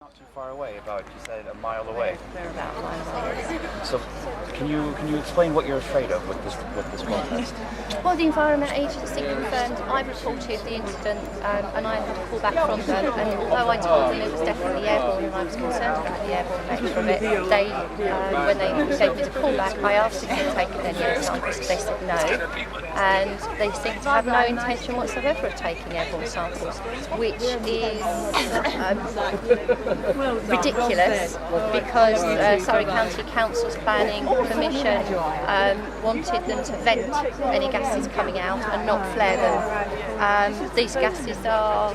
Not too far away, about, you said, a mile away. We're about a mile away. So, can you explain what you're afraid of with this protest? Well, the Environment Agency confirmed I reported the incident and I had a call back from them, and although I told them it was definitely airborne and I was concerned about the airborne nature of it, they, when they gave me the call back, I asked if they'd taken any air samples. They said no, and they seem to have no intention whatsoever of taking airborne samples, which is ridiculous because Surrey County Council's Planning Commission wanted them to vent any gases coming out and not flare them. These gases are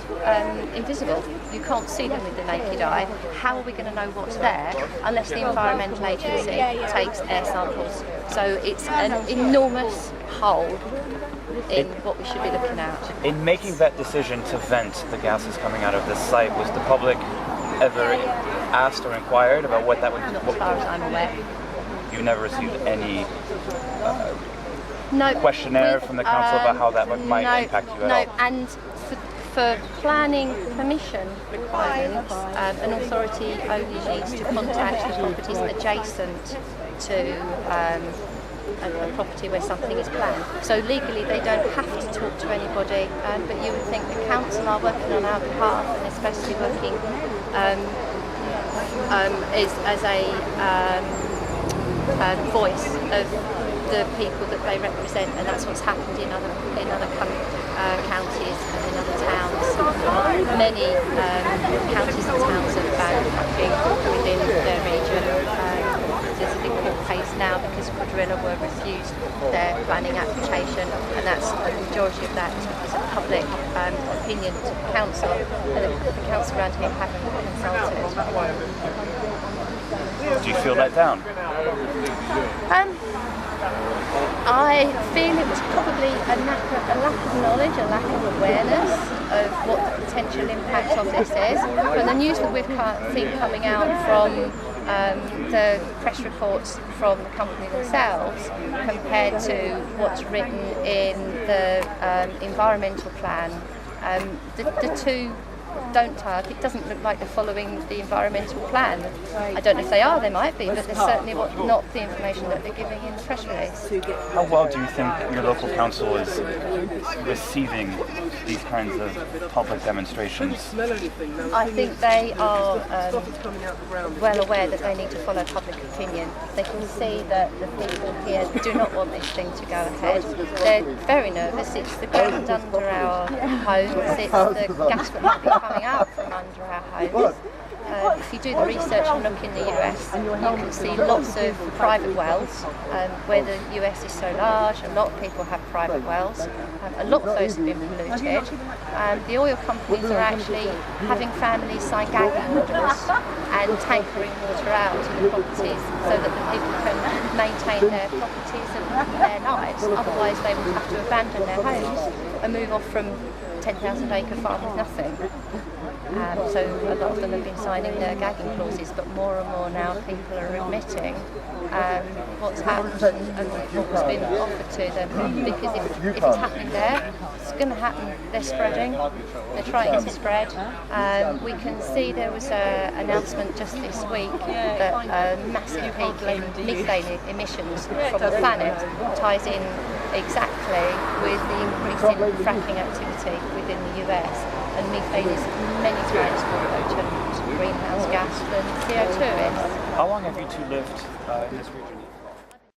invisible. You can't see them with the naked eye. How are we going to know what's there unless the Environmental Agency takes air samples? So it's an enormous hole in what we should be looking at. In making that decision to vent the gases coming out of this site, was the public ever asked or inquired about what that would be? Not as far as I'm aware. You never received any No, questionnaire from the council about how that might impact you at all? No, and for planning permission requirements, an authority only needs to contact the properties adjacent to a property where something is planned. So legally they don't have to talk to anybody, but you would think the council are working on our behalf, and especially working as a voice of the people that they represent, and that's what's happened in other counties and in other towns. Many counties and towns have banned fracking within their region. There's a big court case now because Quadrilla were refused their planning application, and that's the majority of that is a public opinion to the council, and the council around here haven't consulted. Do you feel let down? I feel it was probably a lack of knowledge, a lack of awareness of what the potential impact of this is. But the news that we've seen coming out from the press reports from the company themselves compared to what's written in the environmental plan, the two don't tie up. It doesn't look like they're following the environmental plan. I don't know if they are, they might be, but they're certainly not the information that they're giving in the press release. How well do you think your local council is receiving these kinds of public demonstrations? I think they are well aware that they need to follow public opinion. They can see that the people here do not want this thing to go ahead. They're very nervous. It's the ground under our homes, it's the gas that might be coming out from under our homes. If you do the research and look in the US, you can see lots of private wells. Where the US is so large, a lot of people have private wells. A lot of those have been polluted. The oil companies are actually having families sign gagging orders and tankering water out to the properties so that the people can maintain their properties and their lives. Otherwise they will have to abandon their homes and move off from 10,000 acre farm with nothing. So a lot of them have been signing their gagging clauses, but more and more now people are admitting what's happened and what's been offered to them. Because if it's happening there, it's going to happen. They're spreading. They're trying to spread. We can see there was an announcement just this week that a massive peak in methane emissions from the planet ties in exactly with the increase in fracking activity within the US. And methane is many times more potent greenhouse gas than CO2 is. How long have you two lived in this region?